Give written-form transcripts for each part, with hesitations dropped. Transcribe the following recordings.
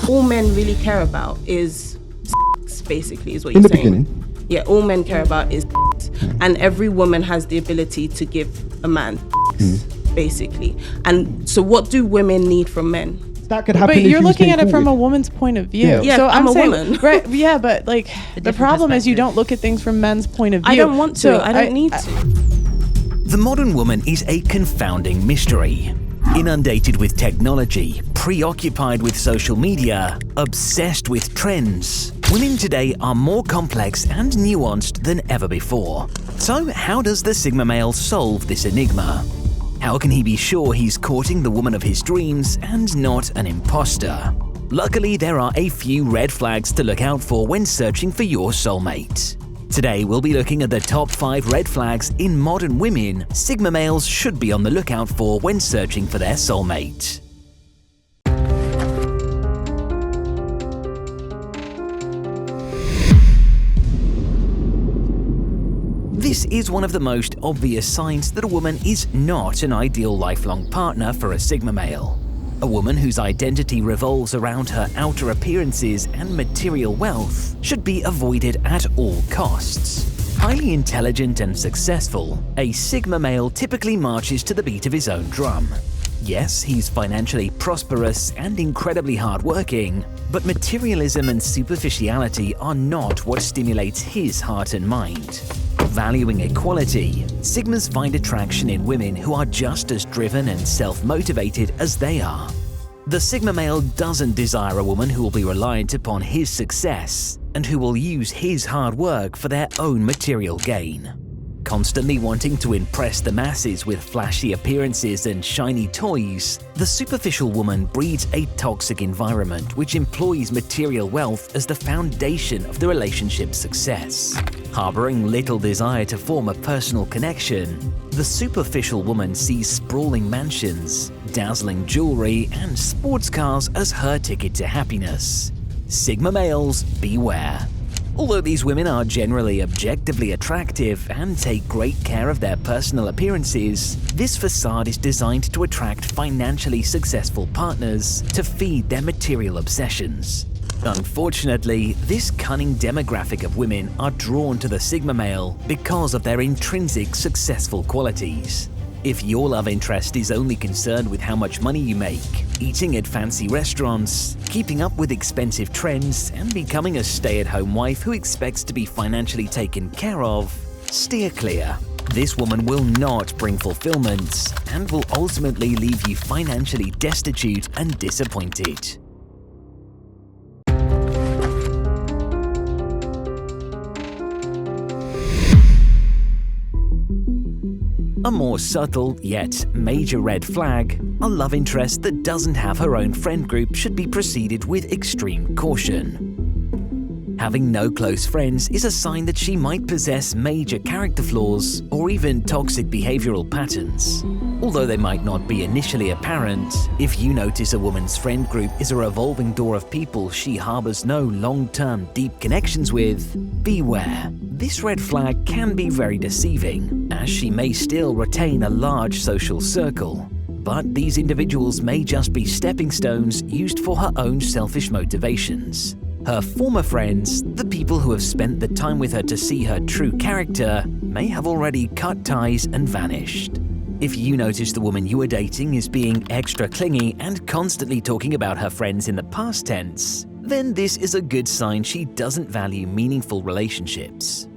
All men really care about is sex, basically, is what you're saying. Beginning. Yeah, all men care about is sex. And every woman has the ability to give a man sex, basically. And so what do women need from men? That could happen. But if you're you looking stay at it from a courted. woman's point of view. Yeah. Yeah, so I'm a saying, woman. Right? Yeah, but like the different problem is you perspective. don't look at things from men's point of view. I don't want to. So I don't need to. The modern woman is a confounding mystery. Inundated with technology, preoccupied with social media, obsessed with trends, women today are more complex and nuanced than ever before. So how does the Sigma male solve this enigma? How can he be sure he's courting the woman of his dreams and not an imposter? Luckily, there are a few red flags to look out for when searching for your soulmate. Today, we'll be looking at the top 5 red flags in modern women Sigma males should be on the lookout for when searching for their soulmate. This is one of the most obvious signs that a woman is not an ideal lifelong partner for a Sigma male. A woman whose identity revolves around her outer appearances and material wealth should be avoided at all costs. Highly intelligent and successful, a Sigma male typically marches to the beat of his own drum. Yes, he's financially prosperous and incredibly hardworking, but materialism and superficiality are not what stimulates his heart and mind. Valuing equality, Sigmas find attraction in women who are just as driven and self-motivated as they are. The Sigma male doesn't desire a woman who will be reliant upon his success and who will use his hard work for their own material gain. Constantly wanting to impress the masses with flashy appearances and shiny toys, the superficial woman breeds a toxic environment which employs material wealth as the foundation of the relationship's success. Harboring little desire to form a personal connection, the superficial woman sees sprawling mansions, dazzling jewelry, and sports cars as her ticket to happiness. Sigma males, beware. Although these women are generally objectively attractive and take great care of their personal appearances, this facade is designed to attract financially successful partners to feed their material obsessions. Unfortunately, this cunning demographic of women are drawn to the Sigma male because of their intrinsic successful qualities. If your love interest is only concerned with how much money you make, eating at fancy restaurants, keeping up with expensive trends, and becoming a stay-at-home wife who expects to be financially taken care of, steer clear. This woman will not bring fulfillment and will ultimately leave you financially destitute and disappointed. A more subtle yet major red flag, a love interest that doesn't have her own friend group should be proceeded with extreme caution. Having no close friends is a sign that she might possess major character flaws or even toxic behavioral patterns. Although they might not be initially apparent, if you notice a woman's friend group is a revolving door of people she harbors no long-term deep connections with, beware. This red flag can be very deceiving, as she may still retain a large social circle. But these individuals may just be stepping stones used for her own selfish motivations. Her former friends, the people who have spent the time with her to see her true character, may have already cut ties and vanished. If you notice the woman you are dating is being extra clingy and constantly talking about her friends in the past tense, then this is a good sign she doesn't value meaningful relationships.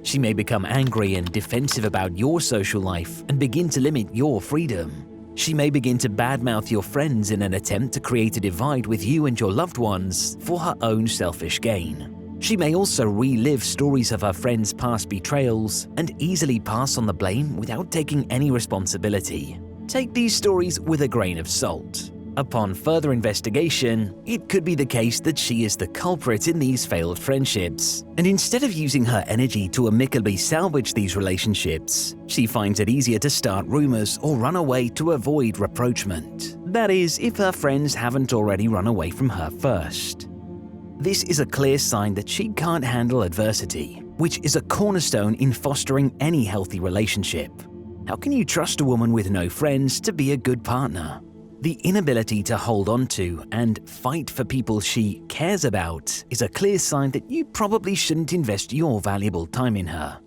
She may become angry and defensive about your social life and begin to limit your freedom. She may begin to badmouth your friends in an attempt to create a divide with you and your loved ones for her own selfish gain. She may also relive stories of her friends' past betrayals and easily pass on the blame without taking any responsibility. Take these stories with a grain of salt. Upon further investigation, it could be the case that she is the culprit in these failed friendships, and instead of using her energy to amicably salvage these relationships, she finds it easier to start rumors or run away to avoid reproachment. That is, if her friends haven't already run away from her first. This is a clear sign that she can't handle adversity, which is a cornerstone in fostering any healthy relationship. How can you trust a woman with no friends to be a good partner? The inability to hold on to and fight for people she cares about is a clear sign that you probably shouldn't invest your valuable time in her.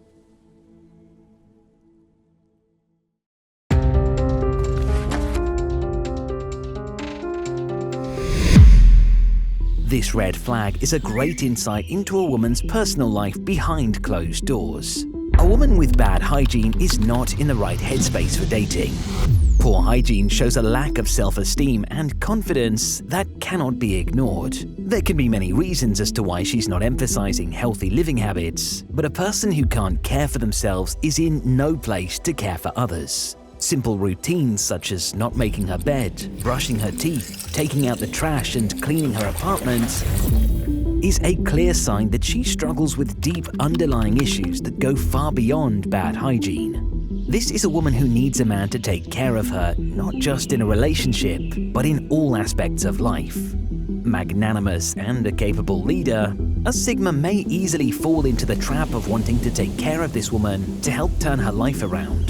This red flag is a great insight into a woman's personal life behind closed doors. A woman with bad hygiene is not in the right headspace for dating. Poor hygiene shows a lack of self-esteem and confidence that cannot be ignored. There can be many reasons as to why she's not emphasizing healthy living habits, but a person who can't care for themselves is in no place to care for others. Simple routines such as not making her bed, brushing her teeth, taking out the trash and cleaning her apartment is a clear sign that she struggles with deep underlying issues that go far beyond bad hygiene. This is a woman who needs a man to take care of her, not just in a relationship, but in all aspects of life. Magnanimous and a capable leader, a Sigma may easily fall into the trap of wanting to take care of this woman to help turn her life around.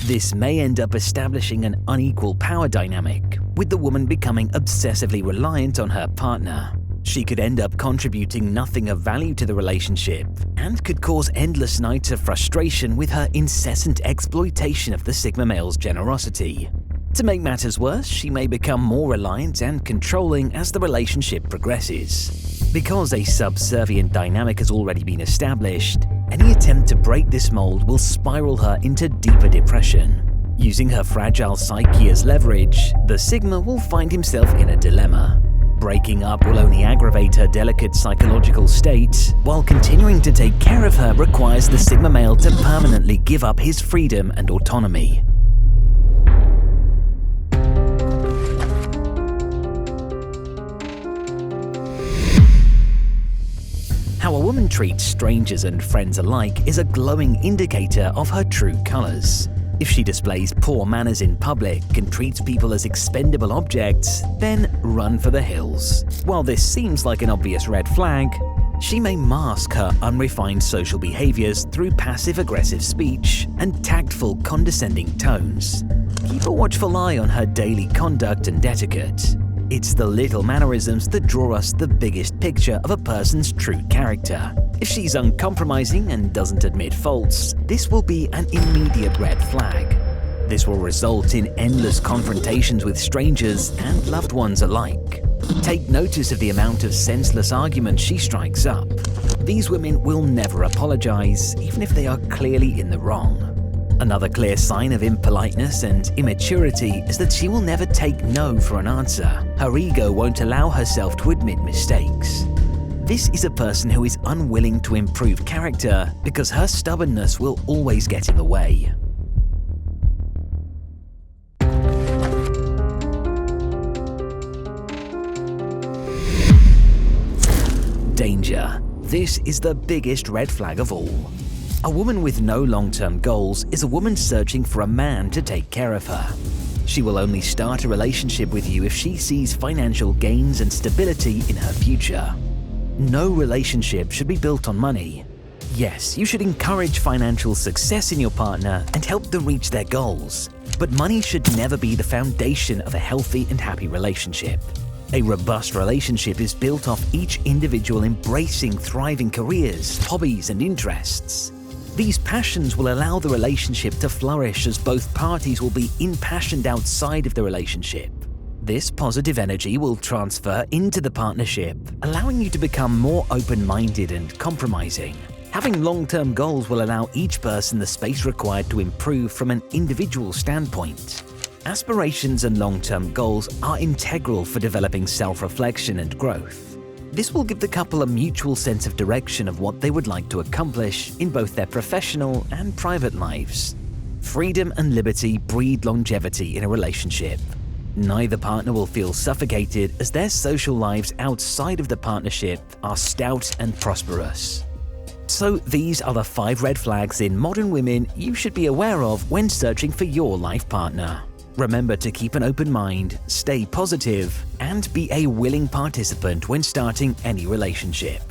This may end up establishing an unequal power dynamic, with the woman becoming obsessively reliant on her partner. She could end up contributing nothing of value to the relationship and could cause endless nights of frustration with her incessant exploitation of the Sigma male's generosity. To make matters worse, she may become more reliant and controlling as the relationship progresses. Because a subservient dynamic has already been established, any attempt to break this mold will spiral her into deeper depression. Using her fragile psyche as leverage, the Sigma will find himself in a dilemma. Breaking up will only aggravate her delicate psychological state, while continuing to take care of her requires the Sigma male to permanently give up his freedom and autonomy. How a woman treats strangers and friends alike is a glowing indicator of her true colors. If she displays poor manners in public and treats people as expendable objects, then run for the hills. While this seems like an obvious red flag, she may mask her unrefined social behaviors through passive-aggressive speech and tactful, condescending tones. Keep a watchful eye on her daily conduct and etiquette. It's the little mannerisms that draw us the biggest picture of a person's true character. If she's uncompromising and doesn't admit faults, this will be an immediate red flag. This will result in endless confrontations with strangers and loved ones alike. Take notice of the amount of senseless arguments she strikes up. These women will never apologize, even if they are clearly in the wrong. Another clear sign of impoliteness and immaturity is that she will never take no for an answer. Her ego won't allow herself to admit mistakes. This is a person who is unwilling to improve character because her stubbornness will always get in the way. Danger. This is the biggest red flag of all. A woman with no long-term goals is a woman searching for a man to take care of her. She will only start a relationship with you if she sees financial gains and stability in her future. No relationship should be built on money. Yes, you should encourage financial success in your partner and help them reach their goals, but money should never be the foundation of a healthy and happy relationship. A robust relationship is built off each individual embracing thriving careers, hobbies, and interests. These passions will allow the relationship to flourish as both parties will be impassioned outside of the relationship. This positive energy will transfer into the partnership, allowing you to become more open-minded and compromising. Having long-term goals will allow each person the space required to improve from an individual standpoint. Aspirations and long-term goals are integral for developing self-reflection and growth. This will give the couple a mutual sense of direction of what they would like to accomplish in both their professional and private lives. Freedom and liberty breed longevity in a relationship. Neither partner will feel suffocated as their social lives outside of the partnership are stout and prosperous. So these are the 5 red flags in modern women you should be aware of when searching for your life partner. Remember to keep an open mind, stay positive, and be a willing participant when starting any relationship.